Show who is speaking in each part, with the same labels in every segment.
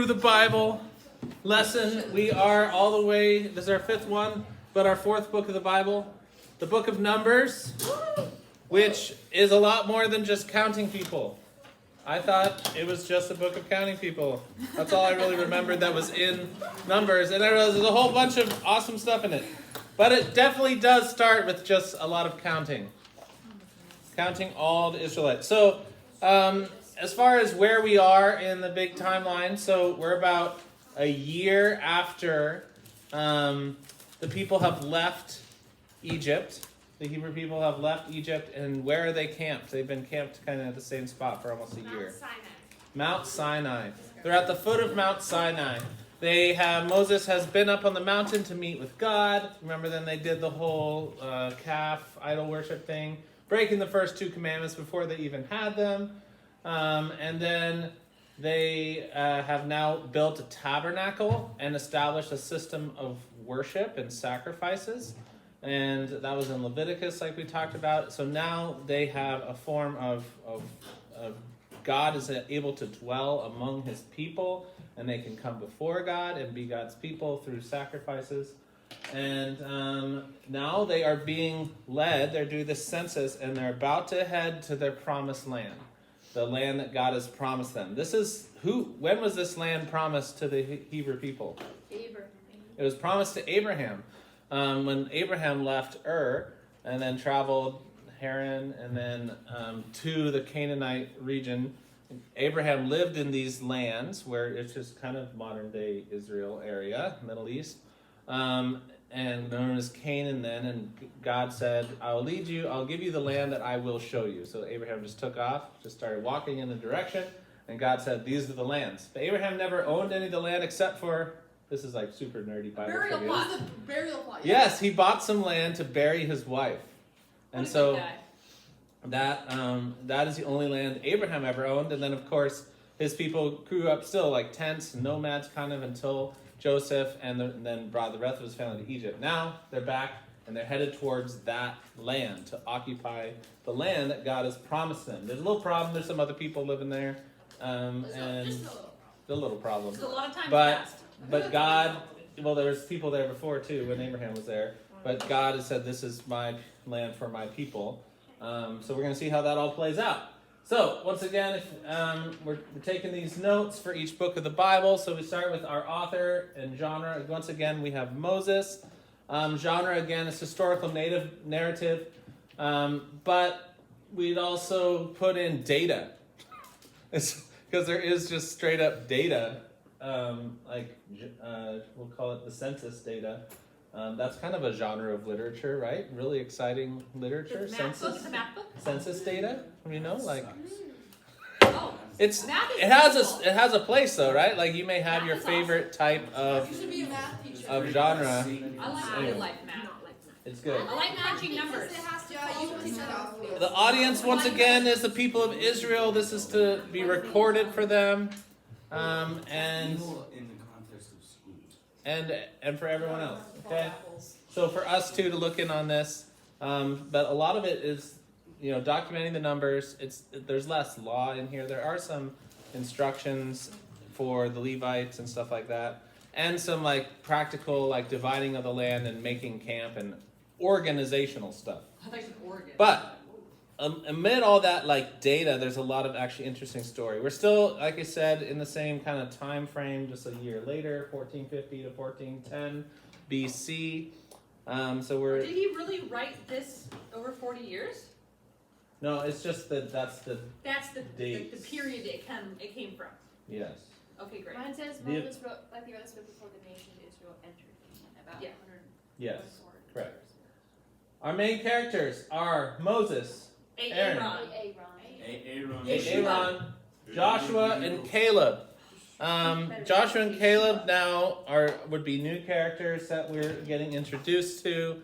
Speaker 1: through the Bible lesson. We are all the way, this is our fifth one, but our fourth book of the Bible, the book of Numbers, which is a lot more than just counting people. I thought it was just a book of counting people. That's all I really remembered that was in Numbers. And I realized there's a whole bunch of awesome stuff in it. But it definitely does start with just a lot of counting. Counting all the Israelites. So, as far as where we are in the big timeline, so we're about a year after the people have left Egypt. The Hebrew people have left Egypt, and where are they camped? They've been camped kind of at the same spot for almost a year. Mount Sinai. They're at the foot of Mount Sinai. Moses has been up on the mountain to meet with God. Remember, then they did the whole calf idol worship thing, breaking the first two commandments before they even had them. And then they have now built a tabernacle and established a system of worship and sacrifices. And that was in Leviticus, like we talked about. So now they have a form of God is able to dwell among his people, and they can come before God and be God's people through sacrifices. And now they are being led. They're doing this census, and they're about to head to their promised land, the land that God has promised them. When was this land promised to the Hebrew people?
Speaker 2: Abraham.
Speaker 1: It was promised to Abraham. When Abraham left Ur and then traveled Haran and then to the Canaanite region, Abraham lived in these lands where it's just kind of modern day Israel area, Middle East, and known as Canaan then. And God said, I'll lead you, I'll give you the land that I will show you. So Abraham just took off, just started walking in the direction, and God said, these are the lands. But Abraham never owned any of the land except for, this is like super nerdy Bible
Speaker 2: Burial
Speaker 1: trivia.
Speaker 2: plot. Burial plot.
Speaker 1: Yes, he bought some land to bury his wife. And so that is the only land Abraham ever owned. And then, of course, his people grew up still like tents, nomads kind of, until Joseph and then brought the rest of his family to Egypt. Now they're back and they're headed towards that land to occupy the land that God has promised them. There's a little problem. There's some other people living there. And the little problem.
Speaker 2: It's a lot of time
Speaker 1: passed. But God, well, there was people there before too when Abraham was there. But God has said, this is my land for my people. So we're going to see how that all plays out. So once again, we're taking these notes for each book of the Bible. So we start with our author and genre. Once again, we have Moses. Genre, again, is historical narrative. But we'd also put in data. Because there is just straight up data. We'll call it the census data. That's kind of a genre of literature, right? Really exciting literature. Census data. You know, like it has a place though, right? Like you may have your favorite type of genre.
Speaker 2: I like math.
Speaker 1: It's good.
Speaker 2: I like crunching numbers.
Speaker 1: The audience, once again, is the people of Israel. This is to be recorded for them. And for everyone else, okay? So for us too to look in on this, but a lot of it is, documenting the numbers. There's less law in here. There are some instructions for the Levites and stuff like that, and some like practical like dividing of the land and making camp and organizational stuff. But amid all that like data, there's a lot of actually interesting story. We're still, like I said, in the same kind of time frame, just a year later, 1450 to 1410 BC.
Speaker 2: Did he really write this over 40 years?
Speaker 1: No, it's just that's the
Speaker 2: period it came from.
Speaker 1: Yes.
Speaker 2: Okay, great.
Speaker 3: Mine says Moses wrote, like the rest before the nation of Israel entered about 100.
Speaker 1: Yes, correct. Our main characters are Moses, Aaron, Joshua, and Caleb. Joshua and Caleb now would be new characters that we're getting introduced to.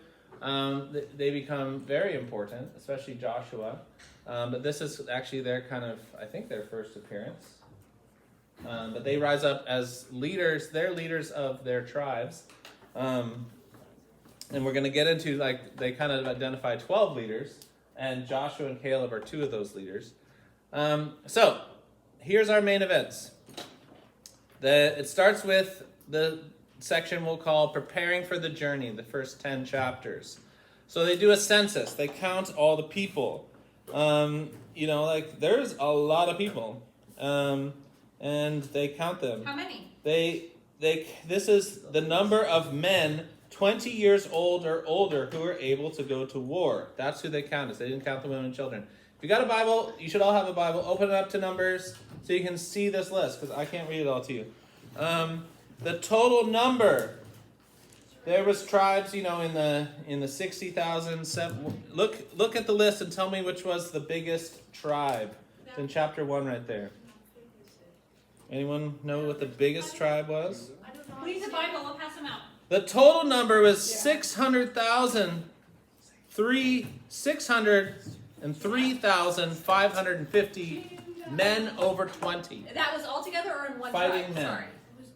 Speaker 1: They become very important, especially Joshua. But this is actually their first appearance. But they rise up as leaders. They're leaders of their tribes. And we're going to get into, they kind of identify 12 leaders. And Joshua and Caleb are two of those leaders. So, here's our main events. It starts with the section we'll call Preparing for the Journey, the first 10 chapters. So they do a census. They count all the people. There's a lot of people. And they count them.
Speaker 2: How many?
Speaker 1: This is the number of men 20 years old or older who are able to go to war. That's who they counted. They didn't count the women and children. If you got a Bible, you should all have a Bible. Open it up to Numbers so you can see this list, because I can't read it all to you. The total number. There was tribes, in the 60,000. Look at the list and tell me which was the biggest tribe. It's in chapter 1 right there. Anyone know what the biggest tribe was?
Speaker 3: I don't know.
Speaker 2: Please, the Bible. We'll pass them out.
Speaker 1: The total number was 603,550 men over 20.
Speaker 2: That was all together or in one
Speaker 1: Fighting
Speaker 2: tribe?
Speaker 1: men.
Speaker 2: Sorry.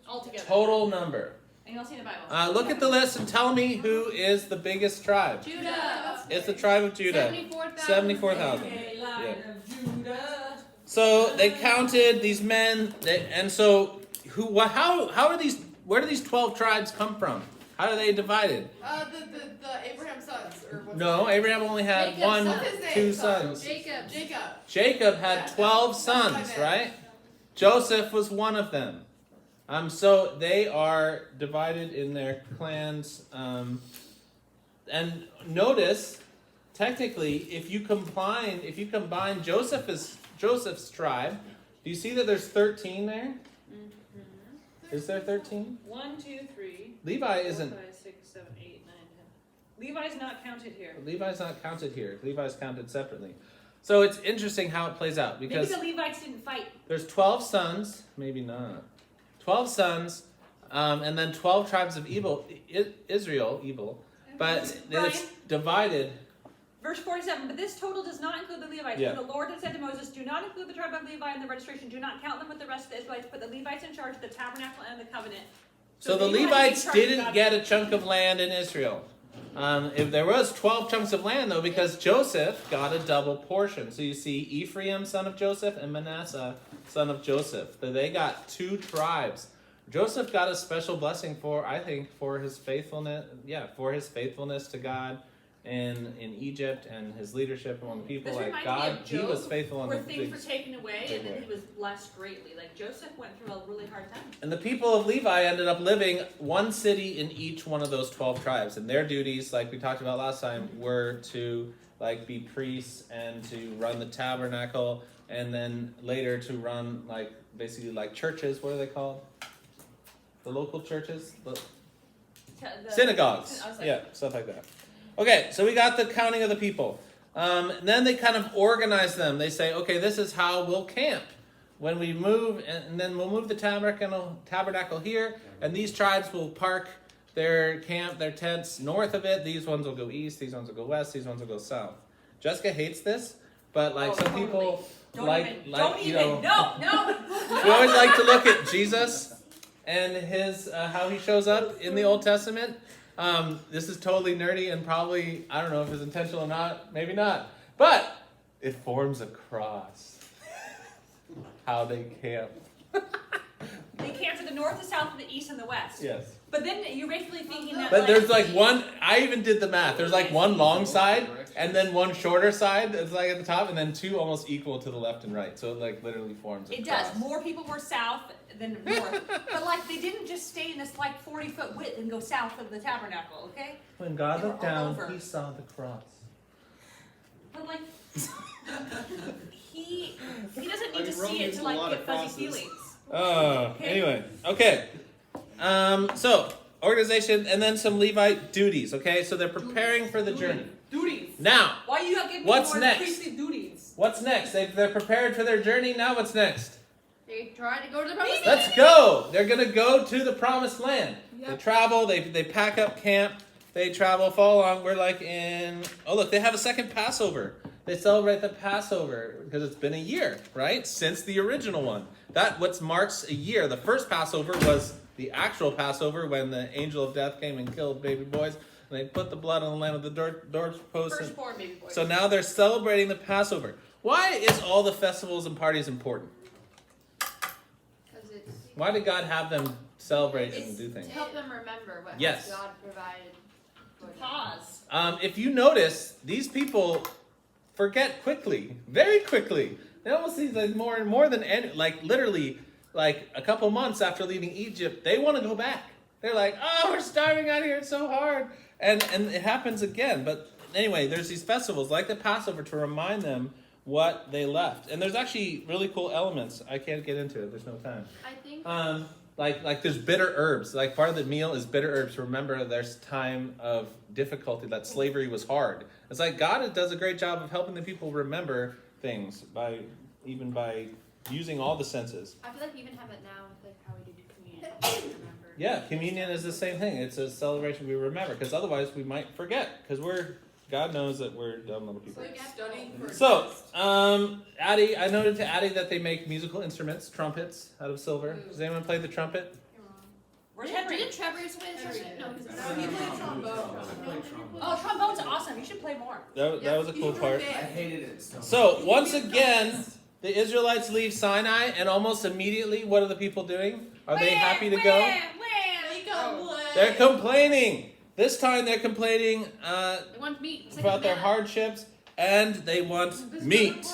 Speaker 2: All together.
Speaker 1: Total number.
Speaker 2: And you'll see the Bible.
Speaker 1: Look at the list and tell me who is the biggest tribe.
Speaker 2: Judah.
Speaker 1: It's the tribe of Judah.
Speaker 3: 74,000.
Speaker 1: 74,000.
Speaker 2: Lion of Judah.
Speaker 1: So they counted these men, where do these 12 tribes come from? How are they divided?
Speaker 4: The Abraham sons.
Speaker 1: No, Abraham only had two sons. Jacob had 12 sons, right? Joseph was one of them. So they are divided in their clans. And notice, technically, if you combine Joseph's tribe, do you see that there's 13 there?
Speaker 2: Mm-hmm.
Speaker 1: Is there 13?
Speaker 2: 1, 2, 3.
Speaker 1: Levi isn't.
Speaker 2: 4, 5, 6, 7, 8, 9, 10. Levi's not counted here.
Speaker 1: Levi's not counted here. Levi's counted separately. So it's interesting how it plays out, because
Speaker 2: Maybe the Levites didn't fight.
Speaker 1: there's 12 sons, maybe not. 12 sons, and then 12 tribes of Israel, but
Speaker 2: Brian?
Speaker 1: it's divided.
Speaker 2: Verse 47, but this total does not include the Levites.
Speaker 1: Yeah.
Speaker 2: For the Lord had said to Moses, do not include the tribe of Levi in the registration. Do not count them with the rest of the Israelites. Put the Levites in charge of the tabernacle and the covenant.
Speaker 1: So the
Speaker 2: they had to be
Speaker 1: Levites
Speaker 2: in charge of
Speaker 1: didn't
Speaker 2: God's-
Speaker 1: get a chunk of land in Israel. If there was 12 chunks of land, though, because Joseph got a double portion. So you see Ephraim, son of Joseph, and Manasseh, son of Joseph. So they got 2 tribes. Joseph got a special blessing for his faithfulness. Yeah, for his faithfulness to God in Egypt and his leadership among the people.
Speaker 2: This
Speaker 1: Like
Speaker 2: reminds
Speaker 1: God,
Speaker 2: me of
Speaker 1: he
Speaker 2: Job,
Speaker 1: was faithful in
Speaker 2: where
Speaker 1: the
Speaker 2: things
Speaker 1: big.
Speaker 2: were taken away
Speaker 1: big
Speaker 2: and then
Speaker 1: way.
Speaker 2: he was blessed greatly. Like Joseph went through a really hard time.
Speaker 1: And the people of Levi ended up living one city in each one of those 12 tribes. And their duties, like we talked about last time, were to be priests and to run the tabernacle, and then later to run basically churches. What are they called? The local churches? The synagogues. Yeah, stuff like that. Okay, so we got the counting of the people. Then they kind of organize them. They say, okay, this is how we'll camp when we move, and then we'll move the tabernacle here, and these tribes will park their tents north of it. These ones will go east, these ones will go west, these ones will go south. Jessica hates this, but some people
Speaker 2: No.
Speaker 1: we always
Speaker 2: No.
Speaker 1: like to look at Jesus and his how he shows up in the Old Testament. This is totally nerdy and probably, I don't know if it's intentional or not, maybe not. But it forms a cross. How they camp.
Speaker 2: They camp to the north, the south, the east, and the west.
Speaker 1: Yes.
Speaker 2: But then you're basically thinking that.
Speaker 1: But there's one, I even did the math. There's one long side and then one shorter side that's at the top, and then 2 almost equal to the left and right. So it literally forms a
Speaker 2: It
Speaker 1: cross.
Speaker 2: does. More people were south than north. But they didn't just stay in this 40-foot width and go south of the tabernacle, okay?
Speaker 1: When God
Speaker 2: They
Speaker 1: looked
Speaker 2: were all
Speaker 1: down,
Speaker 2: over.
Speaker 1: he saw the cross.
Speaker 2: But he doesn't need to see it to get fuzzy feelings.
Speaker 1: Oh,
Speaker 2: Okay.
Speaker 1: anyway. Okay. So, organization and then some Levite duties, okay? So they're preparing for the journey.
Speaker 2: Duties.
Speaker 1: Now,
Speaker 2: Why you not giving
Speaker 1: What's
Speaker 2: more
Speaker 1: next?
Speaker 2: priestly duties?
Speaker 1: what's next? They're prepared for their journey. Now what's next?
Speaker 3: They tried to go to the promised
Speaker 1: Let's go. They're going to go to the promised land.
Speaker 2: Yep.
Speaker 1: They travel, they pack up camp, they travel, follow along. We're oh look, they have a second Passover. They celebrate the Passover because it's been a year, right? Since the original one. What marks a year. The first Passover was the actual Passover when the angel of death came and killed baby boys. And they put the blood on the lamb of the doorpost.
Speaker 2: Firstborn baby boy.
Speaker 1: So now they're celebrating the Passover. Why is all the festivals and parties important?
Speaker 3: Because it's
Speaker 1: Why did God have them celebrate and
Speaker 3: It's
Speaker 1: do
Speaker 3: to
Speaker 1: things?
Speaker 3: help them remember what
Speaker 1: Yes.
Speaker 3: God provided for them.
Speaker 2: Pause.
Speaker 1: If you notice, these people forget quickly, very quickly. They almost see like more than any, like literally, like a couple months after leaving Egypt, they want to go back. They're like, oh, we're starving out here, it's so hard, and it happens again. But anyway, there's these festivals like the Passover to remind them what they left, and there's actually really cool elements. I can't get into it. There's no time.
Speaker 3: I think
Speaker 1: Like there's bitter herbs. Like part of the meal is bitter herbs. Remember, there's time of difficulty. That slavery was hard. It's like God does a great job of helping the people remember things by using all the senses.
Speaker 3: I feel like we even have it now with like how we do communion. Remember.
Speaker 1: Yeah, communion is the same thing. It's a celebration we remember, because otherwise we might forget. Because God knows that we're dumb little people.
Speaker 4: It's like studying for a
Speaker 1: So,
Speaker 4: test.
Speaker 1: Addie, I noted to Addie that they make musical instruments, trumpets, out of silver. Does anyone play the trumpet?
Speaker 2: Where's Henry?
Speaker 3: Didn't Trevor's play such a no?
Speaker 4: He played trombone.
Speaker 2: Oh, trombone's awesome. You should play more.
Speaker 1: That was a cool part.
Speaker 5: I hated it so much.
Speaker 1: So, once again, the Israelites leave Sinai, and almost immediately, what are the people doing? Are they happy to go?
Speaker 4: They complain.
Speaker 1: They're complaining. This time they're complaining
Speaker 3: They want meat. It's like
Speaker 1: about their
Speaker 3: manna.
Speaker 1: hardships, and they want meat.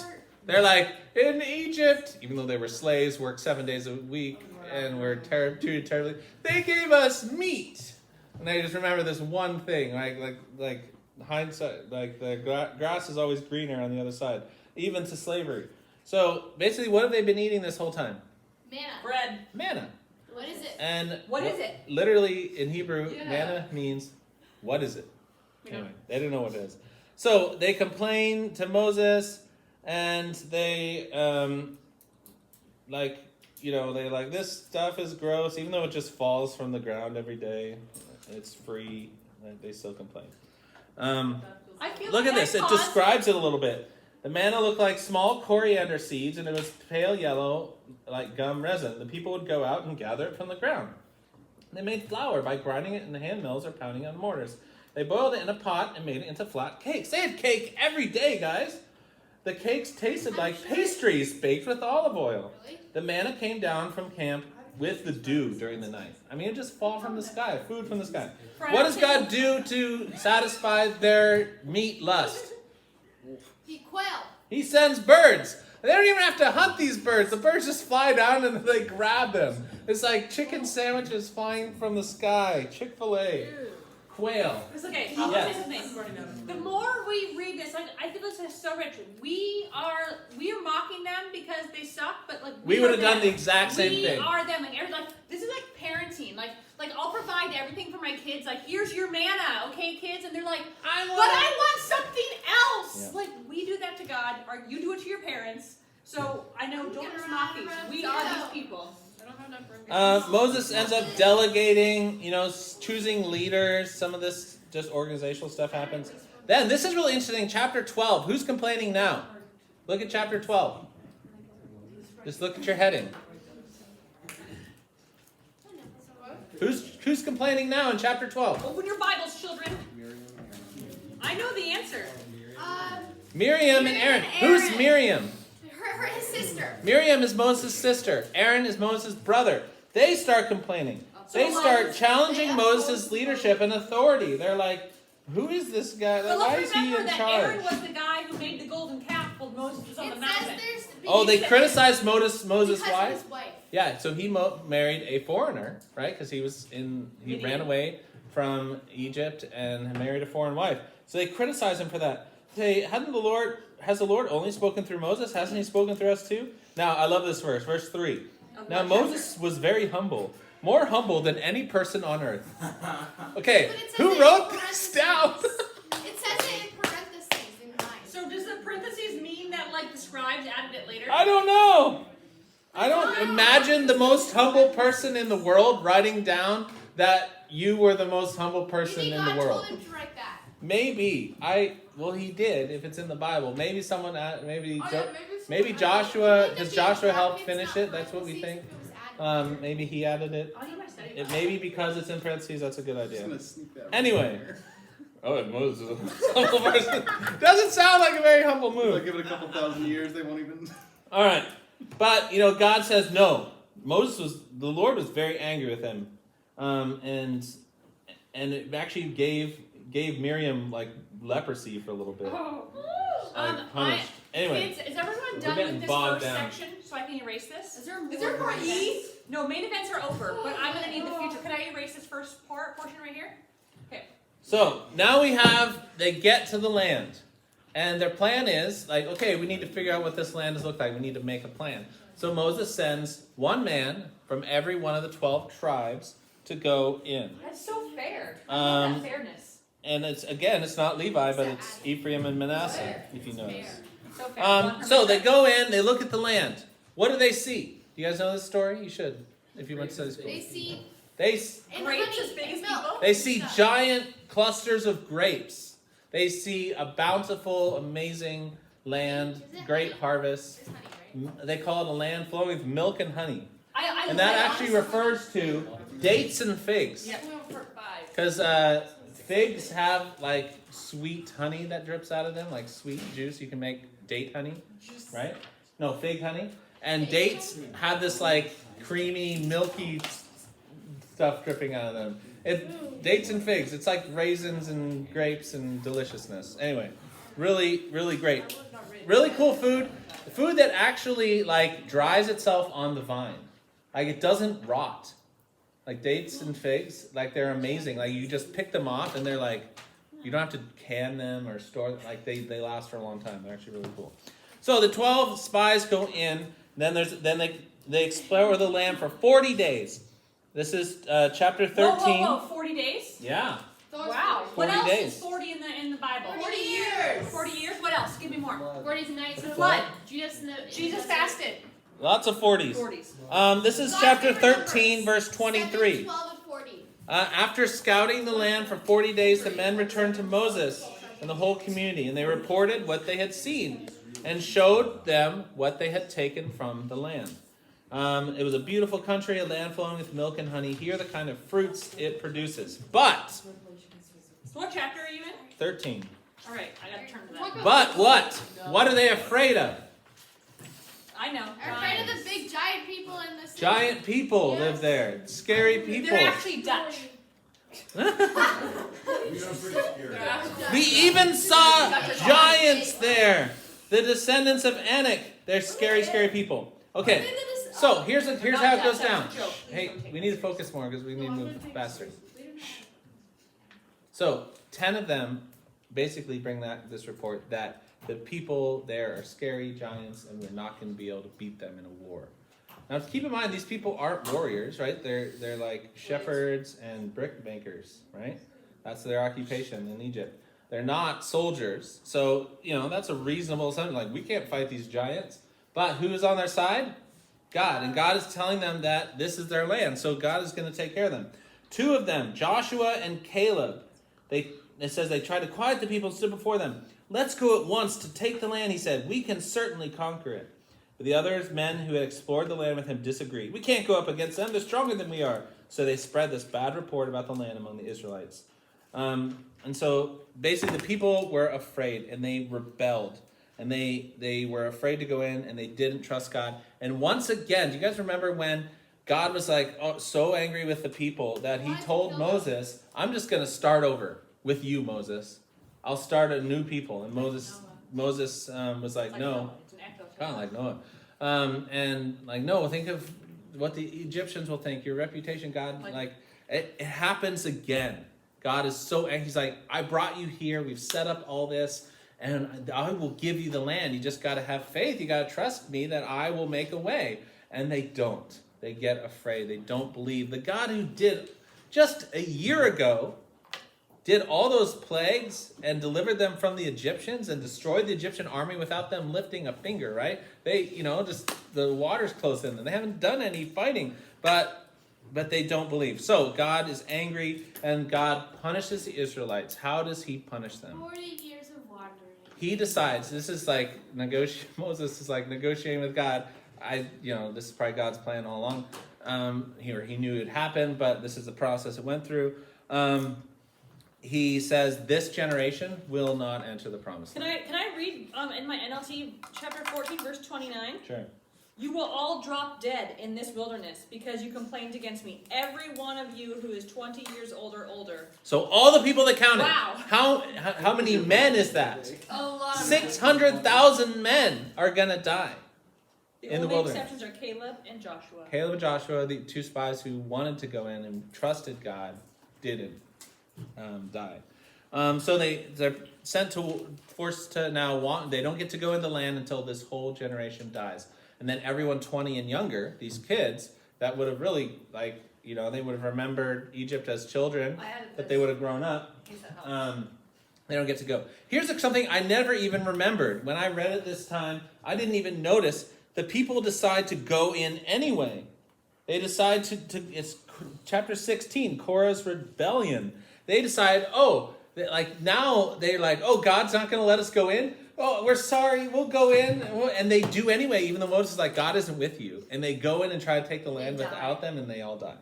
Speaker 1: They're like, in Egypt, even though they were slaves, worked 7 days a week, and were treated terribly, they gave us meat. And I just remember this one thing, like hindsight, like the grass is always greener on the other side, even to slavery. So basically, what have they been eating this whole time?
Speaker 3: Manna.
Speaker 2: Bread.
Speaker 1: Manna.
Speaker 3: What is it?
Speaker 1: And
Speaker 2: What is it?
Speaker 1: Literally in Hebrew,
Speaker 4: Yeah.
Speaker 1: manna means, what is it?
Speaker 2: We don't.
Speaker 1: Anyway, they didn't know what it is. So they complain to Moses, and they they're like, this stuff is gross, even though it just falls from the ground every day. It's free. They still complain.
Speaker 2: I feel
Speaker 1: Look
Speaker 2: like
Speaker 1: at this. It
Speaker 2: paused.
Speaker 1: describes it a little bit. The manna looked like small coriander seeds, and it was pale yellow like gum resin. The people would go out and gather it from the ground. They made flour by grinding it in the hand mills or pounding it on mortars. They boiled it in a pot and made it into flat cakes. They had cake every day, guys. The cakes tasted like pastries baked with olive oil.
Speaker 3: Really?
Speaker 1: The manna came down from camp with the dew during the night. I mean, it just fall from the sky, food from the sky. What does God do to satisfy their meat lust?
Speaker 3: The quail.
Speaker 1: He sends birds. They don't even have to hunt these birds. The birds just fly down and they grab them. It's like chicken sandwiches flying from the sky. Chick-fil-A. Quail.
Speaker 2: It's okay. I'll
Speaker 1: Yes.
Speaker 2: say something. The more we read this, I feel this is so rich. We are mocking them because they suck, but like
Speaker 1: We
Speaker 2: are
Speaker 1: would have done
Speaker 2: them.
Speaker 1: the exact same
Speaker 2: We
Speaker 1: thing.
Speaker 2: are them. Like this is like parenting. Like I'll provide everything for my kids. Like here's your manna, okay, kids? And they're like, but I want something else.
Speaker 1: Yeah.
Speaker 2: Like we do that to God, or you do it to your parents. So I know, don't just mock these. We are these people.
Speaker 3: I don't have enough room.
Speaker 1: Moses ends up delegating, choosing leaders. Some of this just organizational stuff happens. Then, this is really interesting. Chapter 12. Who's complaining now? Look at chapter 12. Just look at your heading. Who's complaining now in chapter 12?
Speaker 2: Open your Bibles, children. I know the answer.
Speaker 1: Miriam and Aaron. Who's Miriam?
Speaker 3: His sister.
Speaker 1: Miriam is Moses' sister. Aaron is Moses' brother. They start complaining. They start challenging Moses' leadership and authority. They're like, who is this guy?
Speaker 2: But
Speaker 1: Why
Speaker 2: let's
Speaker 1: is he
Speaker 2: remember
Speaker 1: in
Speaker 2: that
Speaker 1: charge?
Speaker 2: Aaron was the guy who made the golden calf while Moses was on the mountain.
Speaker 1: Oh, they criticized Moses'
Speaker 3: Because
Speaker 1: wife?
Speaker 3: of his wife.
Speaker 1: Yeah, so he married a foreigner, right? Because he ran away from Egypt and married a foreign wife. So they criticize him for that. Has the Lord only spoken through Moses? Hasn't he spoken through us too? Now, I love this verse 3. Now, Moses was very humble, more humble than any person on earth. Okay,
Speaker 3: But it says
Speaker 1: who
Speaker 3: it
Speaker 1: wrote
Speaker 3: in
Speaker 1: this down?
Speaker 3: It says it in parentheses in mine.
Speaker 2: So does the parentheses mean that like the scribes added it later?
Speaker 1: I don't know. I don't imagine the most humble person in the world writing down that you were the most humble person
Speaker 3: Maybe
Speaker 1: in
Speaker 3: God
Speaker 1: the world.
Speaker 3: told him to write that.
Speaker 1: Maybe he did if it's in the Bible. Maybe someone maybe
Speaker 4: maybe
Speaker 1: Joshua.
Speaker 3: Maybe
Speaker 1: Does
Speaker 3: if
Speaker 1: Joshua
Speaker 3: you
Speaker 1: help
Speaker 3: brackets
Speaker 1: finish
Speaker 3: not
Speaker 1: it? That's what we
Speaker 3: parentheses,
Speaker 1: think.
Speaker 3: if it was added.
Speaker 1: Maybe he added it.
Speaker 2: I'll need my study
Speaker 1: It
Speaker 2: Bible.
Speaker 1: maybe because it's in parentheses. That's a good
Speaker 5: I'm just
Speaker 1: idea.
Speaker 5: gonna sneak that.
Speaker 1: Anyway.
Speaker 5: Right
Speaker 1: Oh, Moses is a humble person. Doesn't sound like a very humble
Speaker 5: there. Like,
Speaker 1: move.
Speaker 5: give it a couple thousand years, they won't even.
Speaker 1: All right, but God says no. the Lord was very angry with him, and it actually gave Miriam like leprosy for a little bit. Like, punished. Anyway,
Speaker 2: kids, is everyone
Speaker 1: we're
Speaker 2: done
Speaker 1: getting
Speaker 2: with this
Speaker 1: bogged
Speaker 2: first
Speaker 1: down.
Speaker 2: section so I can erase this?
Speaker 3: Is there
Speaker 4: more E?
Speaker 2: No, main events are over, but I'm gonna need the future. Could I erase this first portion right here? Okay.
Speaker 1: So now they get to the land, and their plan is like, okay, we need to figure out what this land has looked like. We need to make a plan. So Moses sends one man from every one of the 12 tribes to go in.
Speaker 2: That's so fair. I love that fairness.
Speaker 1: And it's not Levi, but it's Ephraim and Manasseh, if you notice.
Speaker 2: So fair.
Speaker 1: So they go in, they look at the land. What do they see? Do you guys know this story? You should, if you went to Sunday school.
Speaker 3: They see
Speaker 2: Grapes as big as people?
Speaker 1: They see giant clusters of grapes. They see a bountiful, amazing land, great harvest.
Speaker 3: There's honey, right?
Speaker 1: They call it a land flowing with milk and honey. And
Speaker 2: I
Speaker 1: that actually refers to dates and figs.
Speaker 2: Yeah.
Speaker 3: For 5.
Speaker 1: Because figs have like sweet honey that drips out of them, like sweet juice. You can make date honey, right? No, fig honey. And dates have this like creamy, milky stuff dripping out of them. Dates and figs. It's like raisins and grapes and deliciousness. Anyway, really, really great. Really cool food. Food that actually like dries itself on the vine. Like it doesn't rot. Like dates and figs, like they're amazing. Like you just pick them off and they're like, you don't have to can them or store them. Like they last for a long time. They're actually really cool. So the 12 spies go in. Then they explore the land for 40 days. This is chapter 13.
Speaker 2: Whoa, 40 days?
Speaker 1: Yeah.
Speaker 2: Wow.
Speaker 1: 40
Speaker 2: What else
Speaker 1: days.
Speaker 2: is 40 in the Bible?
Speaker 4: 40 years.
Speaker 2: 40 years? What else? Give me more.
Speaker 3: 40 nights
Speaker 1: The
Speaker 3: of
Speaker 1: flood.
Speaker 2: Jesus fasted.
Speaker 1: Lots of 40s.
Speaker 2: 40s.
Speaker 1: This is chapter 13, verse
Speaker 3: 23.
Speaker 1: 23.
Speaker 3: 12 and 40.
Speaker 1: After scouting the land for 40 days, the men returned to Moses and the whole community, and they reported what they had seen and showed them what they had taken from the land. It was a beautiful country, a land flowing with milk and honey. Here are the kind of fruits it produces. But,
Speaker 2: So what chapter are you in?
Speaker 1: 13.
Speaker 2: All right, I got to turn to that.
Speaker 1: But what? What are they afraid of?
Speaker 2: I know.
Speaker 3: Are afraid of the big giant people in the city.
Speaker 1: Giant people live there. Scary people.
Speaker 2: They're actually Dutch.
Speaker 1: We even saw giants there. The descendants of Anak. They're scary, scary people. Okay, so here's how it goes down. Hey, we need to focus more because we need to move faster. So 10 of them basically bring this report that the people there are scary giants and we're not going to be able to beat them in a war. Now keep in mind, these people aren't warriors, right? They're like shepherds and brick makers, right? That's their occupation in Egypt. They're not soldiers. So, that's a reasonable assumption. Like, we can't fight these giants. But who is on their side? God. And God is telling them that this is their land. So God is going to take care of them. 2 of them, Joshua and Caleb, it says they tried to quiet the people and stood before them. Let's go at once to take the land, he said. We can certainly conquer it. But the other men who had explored the land with him disagreed. We can't go up against them. They're stronger than we are. So they spread this bad report about the land among the Israelites. And so basically the people were afraid and they rebelled. And they were afraid to go in and they didn't trust God. And once again, do you guys remember when God was so angry with the people that he told Moses, I'm just going to start over with you, Moses. I'll start a new people. And Moses was like, no. Kind of like Noah. No, think of what the Egyptians will think. Your reputation, God, it happens again. God is so angry. He's like, I brought you here. We've set up all this. And I will give you the land. You just got to have faith. You got to trust me that I will make a way. And they don't. They get afraid. They don't believe. The God who did just a year ago did all those plagues and delivered them from the Egyptians and destroyed the Egyptian army without them lifting a finger, right? They, just the water's closed in them. They haven't done any fighting, but they don't believe. So God is angry and God punishes the Israelites. How does he punish them?
Speaker 3: 40 years of wandering.
Speaker 1: He decides, this is like Moses is like negotiating with God. This is probably God's plan all along. He knew it would happen, but this is the process it went through. He says this generation will not enter the promised land.
Speaker 2: Can I read in my NLT chapter 14 verse 29?
Speaker 1: Sure.
Speaker 5: You will all drop dead in this wilderness because you complained against me. Every one of you who is 20 years old or older.
Speaker 1: So all the people that counted.
Speaker 5: Wow.
Speaker 1: How many men is that?
Speaker 2: A lot of
Speaker 1: 600,000 men are going to die.
Speaker 5: The
Speaker 1: In the
Speaker 5: only
Speaker 1: wilderness.
Speaker 5: exceptions are Caleb and Joshua.
Speaker 1: Caleb and Joshua, the two spies who wanted to go in and trusted God, didn't die. So they're forced to now they don't get to go in the land until this whole generation dies. And then everyone 20 and younger, these kids, that would have really, they would have remembered Egypt as children, that they would have grown up. They don't get to go. Here's something I never even remembered. When I read it this time, I didn't even notice. The people decide to go in anyway. They decide to it's chapter 16, Korra's rebellion. They decide, God's not going to let us go in? Oh, we're sorry, we'll go in. And they do anyway, even though Moses is like, God isn't with you. And they go in and try to take the land without them, and they all die.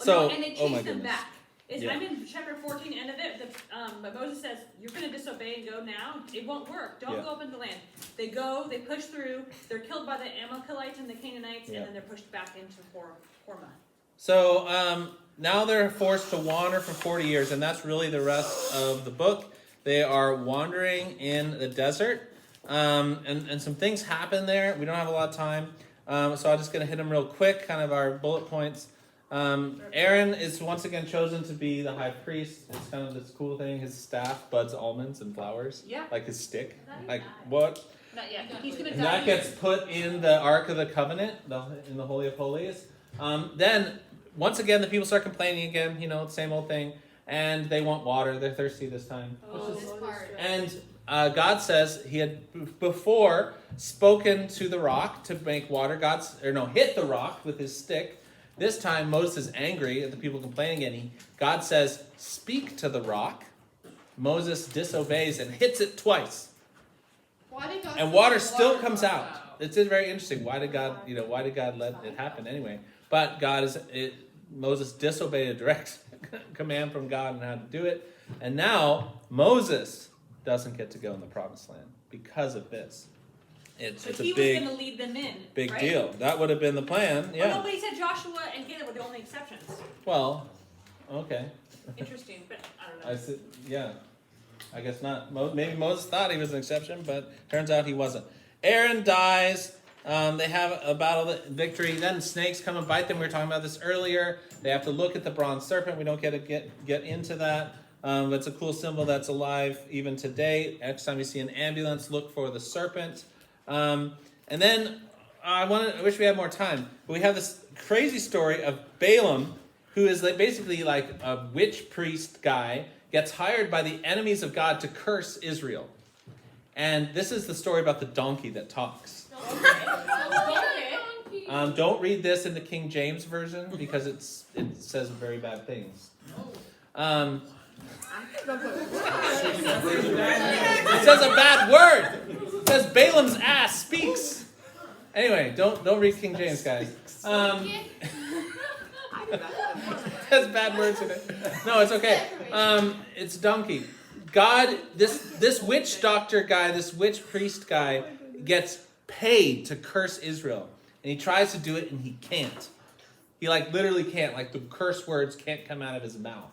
Speaker 5: And they chase them
Speaker 1: goodness.
Speaker 5: back.
Speaker 1: Yeah.
Speaker 5: I'm in chapter 14, end of it. But Moses says, you're going to disobey and go now. It won't work. Don't go up into the land. They go, they push through. They're killed by the Amalekites and the Canaanites, and then they're pushed back into Hormah.
Speaker 1: So now they're forced to wander for 40 years, and that's really the rest of the book. They are wandering in the desert, and some things happen there. We don't have a lot of time, so I'm just going to hit them real quick, kind of our bullet points. Aaron is once again chosen to be the high priest. It's kind of this cool thing. His staff buds almonds and flowers, like his stick. Like what?
Speaker 2: Not yet. He's gonna
Speaker 1: And
Speaker 2: die.
Speaker 1: that gets put in the Ark of the Covenant, in the Holy of Holies. Then, once again, the people start complaining again, the same old thing. And they want water. They're thirsty this time.
Speaker 3: This part.
Speaker 1: And God says he had before spoken to the rock to make water. Hit the rock with his stick. This time, Moses is angry at the people complaining again. God says, speak to the rock. Moses disobeys and hits it twice. And water still comes out. It's very interesting. Why did God let it happen anyway? But Moses disobeyed a direct command from God on how to do it. And now Moses doesn't get to go in the promised land because of this. It's a
Speaker 5: he was
Speaker 1: big,
Speaker 5: going to lead them in.
Speaker 1: big
Speaker 5: right?
Speaker 1: deal. That would have been the plan.
Speaker 5: Oh,
Speaker 1: Yeah.
Speaker 5: no, but he said Joshua and Caleb were the only exceptions.
Speaker 1: Well, okay.
Speaker 5: Interesting, but I don't know.
Speaker 1: I said, yeah. I guess not. Maybe Moses thought he was an exception, but turns out he wasn't. Aaron dies. They have a battle victory. Then snakes come and bite them. We were talking about this earlier. They have to look at the bronze serpent. We don't get into that. But it's a cool symbol that's alive even today. Next time you see an ambulance, look for the serpent. And then I wish we had more time. But we have this crazy story of Balaam, who is basically like a witch priest guy, gets hired by the enemies of God to curse Israel. And this is the story about the donkey that talks. Don't read this in the King James Version because it says very bad things. It says a bad word. It says Balaam's ass speaks. Anyway, don't read King James, guys. It has bad words in it. No, it's okay. It's donkey. God, this witch doctor guy, this witch priest guy, gets paid to curse Israel. And he tries to do it and he can't. He literally can't. The curse words can't come out of his mouth.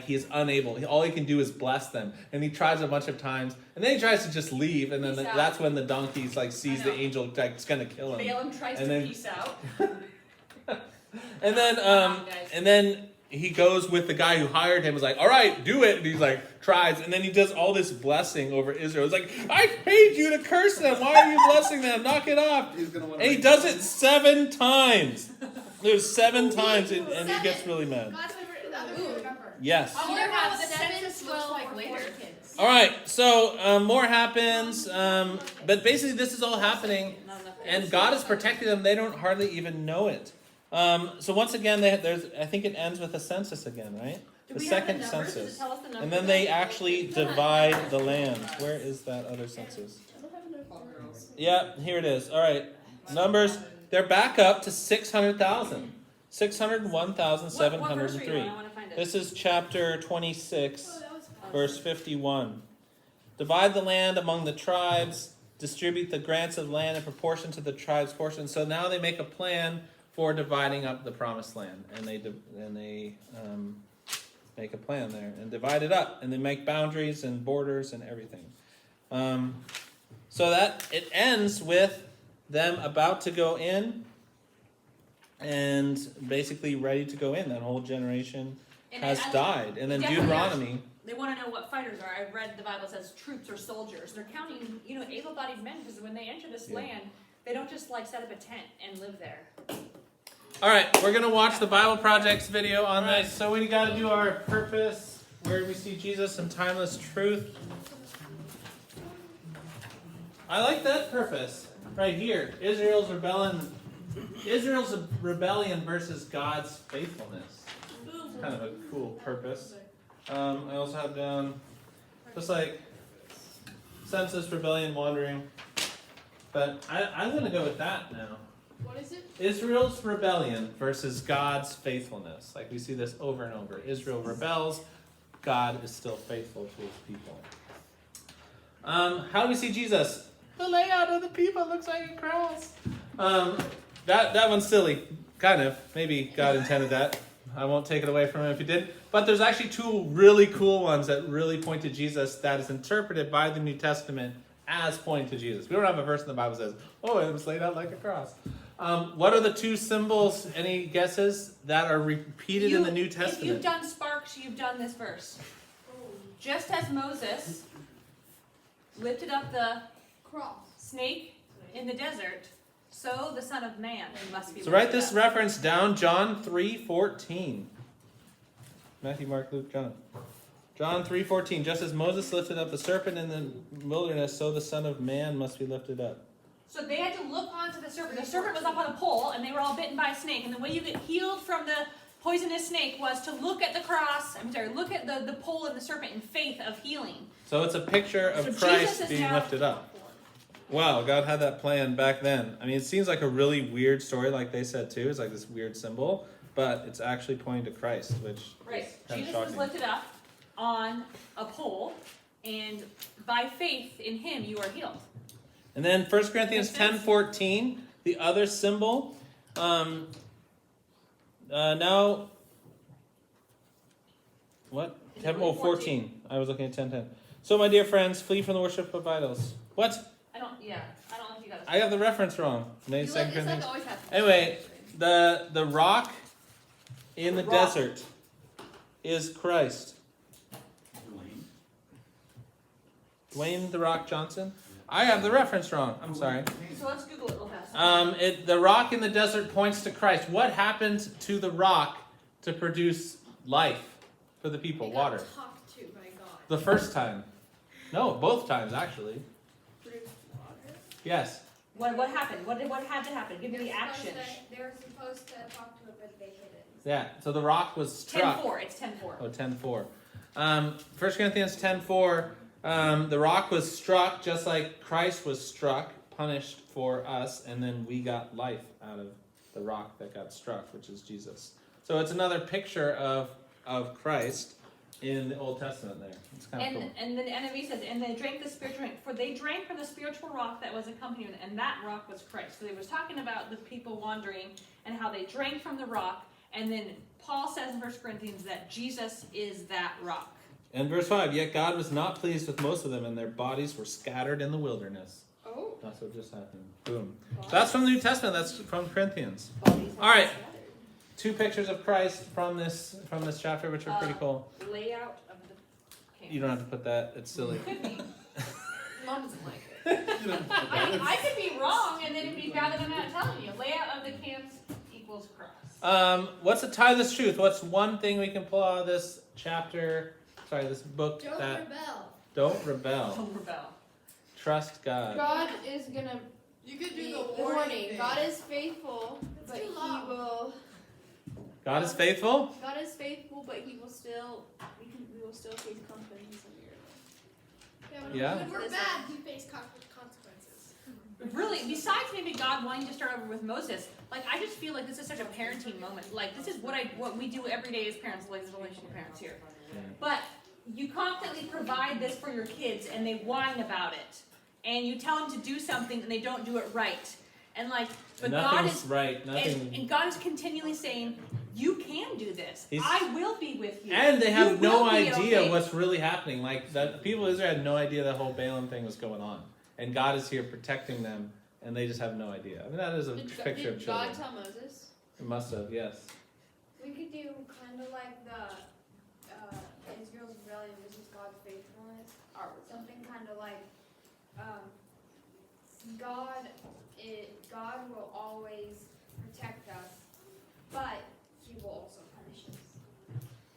Speaker 1: He is unable. All he can do is bless them. And he tries a bunch of times. And then he tries to just leave. And then that's when the donkey sees the angel it's going to kill him.
Speaker 5: Balaam tries to peace out.
Speaker 1: And then he goes with the guy who hired him. Is like, all right, do it. And he's tries. And then he does all this blessing over Israel. It's like, I paid you to curse them. Why are you blessing them? Knock it off. And he does it 7 times. There's 7 times, and he gets really mad. Yes.
Speaker 2: I wonder how the census looks like later.
Speaker 1: All right, so more happens. But basically, this is all happening. And God is protecting them. They don't hardly even know it. So once again, I think it ends with a census again, right? The second census. And then they actually divide the land. Where is that other census? Yeah, here it is. All right. Numbers, they're back up to 600,000. 601,703. This is chapter 26, verse 51. Divide the land among the tribes. distribute the grants of land in proportion to the tribe's portion. So now they make a plan for dividing up the promised land, and they make a plan there and divide it up, and they make boundaries and borders and everything. So that it ends with them about to go in and basically ready to go in. That whole generation has died. And then Deuteronomy.
Speaker 5: They want to know what fighters are. I've read the Bible says troops or soldiers. They're counting, able-bodied men, because when they enter this land, they don't just set up a tent and live there.
Speaker 1: All right, we're going to watch the Bible Project's video on this. So we got to do our purpose, where we see Jesus and timeless truth. I like that purpose right here. Israel's rebellion versus God's faithfulness. Kind of a cool purpose. I also have down just like census, rebellion, wandering. But I'm going to go with that now.
Speaker 3: What is it?
Speaker 1: Israel's rebellion versus God's faithfulness. Like we see this over and over. Israel rebels. God is still faithful to his people. How do we see Jesus? The layout of the people looks like a cross. That one's silly. Kind of. Maybe God intended that. I won't take it away from him if he did. But there's actually two really cool ones that really point to Jesus that is interpreted by the New Testament as pointing to Jesus. We don't have a verse in the Bible that says, oh, it was laid out like a cross. What are the two symbols, any guesses, that are repeated in the New Testament?
Speaker 5: If you've done Sparks, you've done this verse. Just as Moses lifted up the
Speaker 3: Cross.
Speaker 5: snake in the desert, so the Son of Man must be
Speaker 1: So write
Speaker 5: lifted
Speaker 1: this
Speaker 5: up.
Speaker 1: reference down, John 3:14. Matthew, Mark, Luke, John. John 3:14. Just as Moses lifted up the serpent in the wilderness, so the Son of Man must be lifted up.
Speaker 5: So they had to look onto the serpent. The serpent was up on a pole, and they were all bitten by a snake. And the way you get healed from the poisonous snake was to look at the cross. Look at the pole and the serpent in faith of healing.
Speaker 1: So it's a picture of
Speaker 5: So
Speaker 1: Christ
Speaker 5: Jesus is
Speaker 1: being
Speaker 5: now-
Speaker 1: lifted up. Wow, God had that plan back then. I mean, it seems like a really weird story, like they said too. It's like this weird symbol, but it's actually pointing to Christ, which
Speaker 5: Right.
Speaker 1: is kind of
Speaker 5: Jesus was
Speaker 1: shocking.
Speaker 5: lifted up on a pole, and by faith in him you are healed.
Speaker 1: And then 1 Corinthians
Speaker 5: Makes sense.
Speaker 1: 10:14, the other symbol. Now, what? 14. I was looking at 10:10. So, my dear friends, flee from the worship of idols. What?
Speaker 5: I don't know if you got it.
Speaker 1: I have the reference wrong. Maybe 2
Speaker 3: It's
Speaker 1: Corinthians.
Speaker 3: always happens.
Speaker 1: Anyway, the rock in the desert is Christ. Dwayne the Rock Johnson. I have the reference wrong. I'm sorry.
Speaker 5: So let's Google it real fast.
Speaker 1: The rock in the desert points to Christ. What happened to the rock to produce life for the people?
Speaker 3: It got
Speaker 1: Water.
Speaker 3: talked to by God.
Speaker 1: The first time. No, both times actually.
Speaker 3: Produced water.
Speaker 1: Yes.
Speaker 5: What happened? What had to happen? Give me the action.
Speaker 3: They were supposed to talk to it, but they couldn't.
Speaker 1: Yeah. So the rock was struck.
Speaker 5: 10:4. It's 10:4.
Speaker 1: Oh, 10:4. 1 Corinthians 10:4. The rock was struck just like Christ was struck, punished for us, and then we got life out of the rock that got struck, which is Jesus. So it's another picture of Christ in the Old Testament there. It's kind of cool.
Speaker 5: And then the NIV says, and they drank the spiritual drink, for they drank from the spiritual rock that was accompanying them, and that rock was Christ. So they was talking about the people wandering and how they drank from the rock, and then Paul says in 1 Corinthians that Jesus is that rock.
Speaker 1: And verse 5, yet God was not pleased with most of them, and their bodies were scattered in the wilderness.
Speaker 3: Oh.
Speaker 1: That's what just happened. Boom. That's from the New Testament. That's from Corinthians.
Speaker 5: Bodies
Speaker 1: All right.
Speaker 5: scattered.
Speaker 1: Two pictures of Christ from this chapter, which are pretty cool.
Speaker 5: Layout of the camp.
Speaker 1: You don't have to put that. It's silly.
Speaker 5: Could be.
Speaker 3: Mom doesn't like it.
Speaker 5: I could be wrong, and then it'd be bad that I'm not telling you. Layout of the camps equals cross.
Speaker 1: What's the timeless truth? What's one thing we can pull out of this chapter? Sorry, this book
Speaker 3: Don't
Speaker 1: that
Speaker 3: rebel.
Speaker 1: don't rebel.
Speaker 5: Don't rebel.
Speaker 1: Trust God.
Speaker 3: God is gonna
Speaker 4: You could
Speaker 3: be
Speaker 4: do the
Speaker 3: warning.
Speaker 4: warning thing.
Speaker 3: God is faithful, but
Speaker 4: too
Speaker 3: he
Speaker 4: long.
Speaker 3: will.
Speaker 1: God is faithful?
Speaker 3: God is faithful, but he will still. We will still face consequences of your.
Speaker 1: Yeah.
Speaker 4: When we're bad, we face consequences.
Speaker 5: Really, besides maybe God wanting to start over with Moses, like I just feel like this is such a parenting moment. Like this is what we do every day as parents, like as relational parents here.
Speaker 1: Yeah.
Speaker 5: But you constantly provide this for your kids, and they whine about it. and you tell them to do something and they don't do it right. And like, but
Speaker 1: And
Speaker 5: God
Speaker 1: nothing's
Speaker 5: is
Speaker 1: right. Nothing.
Speaker 5: and God is continually saying, you can do this. I will be with you.
Speaker 1: And they have
Speaker 5: You
Speaker 1: no
Speaker 5: will be
Speaker 1: idea
Speaker 5: okay.
Speaker 1: what's really happening. Like the people of Israel had no idea the whole Balaam thing was going on, and God is here protecting them, and they just have no idea. I mean, that is a picture of
Speaker 3: Did
Speaker 1: children.
Speaker 3: God tell Moses?
Speaker 1: It must have, yes.
Speaker 3: We could do kind of like the Israel's rebellion versus God's faithfulness, or something kind of like God will always protect us, but He will also punish us.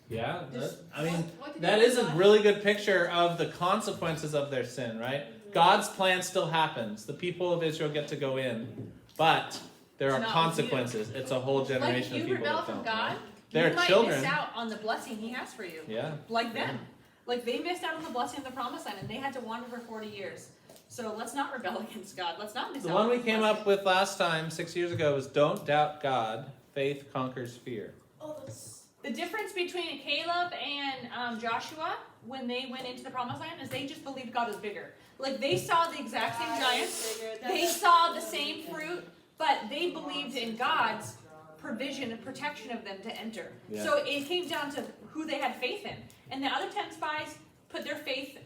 Speaker 1: Yeah,
Speaker 5: Just-
Speaker 1: I mean,
Speaker 2: What did
Speaker 1: that
Speaker 2: you
Speaker 1: is a
Speaker 2: do?
Speaker 1: really good picture of the consequences of their sin, right? God's plan still happens. The people of Israel get to go in, but there
Speaker 5: It's
Speaker 1: are
Speaker 5: not
Speaker 1: consequences. It's a whole
Speaker 5: Like
Speaker 1: generation
Speaker 5: if
Speaker 1: of
Speaker 5: you
Speaker 1: people
Speaker 5: rebel
Speaker 1: that
Speaker 5: from
Speaker 1: don't.
Speaker 5: God,
Speaker 1: They're
Speaker 5: you might
Speaker 1: children.
Speaker 5: miss out on the blessing He has for you.
Speaker 1: Yeah.
Speaker 5: Like them. Like they missed out on the blessing of the promised land and they had to wander for 40 years. So let's not rebel against God. Let's not miss
Speaker 1: The
Speaker 5: out
Speaker 1: one
Speaker 5: on
Speaker 1: we
Speaker 5: the
Speaker 1: came
Speaker 5: blessing.
Speaker 1: up with last time, 6 years ago, was don't doubt God. Faith conquers fear.
Speaker 4: Oh, that's.
Speaker 5: The difference between Caleb and Joshua when they went into the promised land is they just believed God was bigger. Like they saw the exact same giants, they saw the same fruit, but they believed in God's provision and protection of them to enter.
Speaker 1: Yeah.
Speaker 5: So it came down to who they had faith in. And the other 10 spies put their faith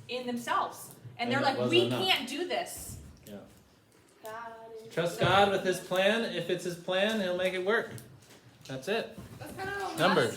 Speaker 5: in themselves. And they're
Speaker 1: And it
Speaker 5: like,
Speaker 1: wasn't
Speaker 5: we
Speaker 1: enough.
Speaker 5: can't do this.
Speaker 3: God is
Speaker 1: Trust God with His plan. If it's His plan, He'll make it work. That's it.
Speaker 4: That's kind of
Speaker 1: Numbers.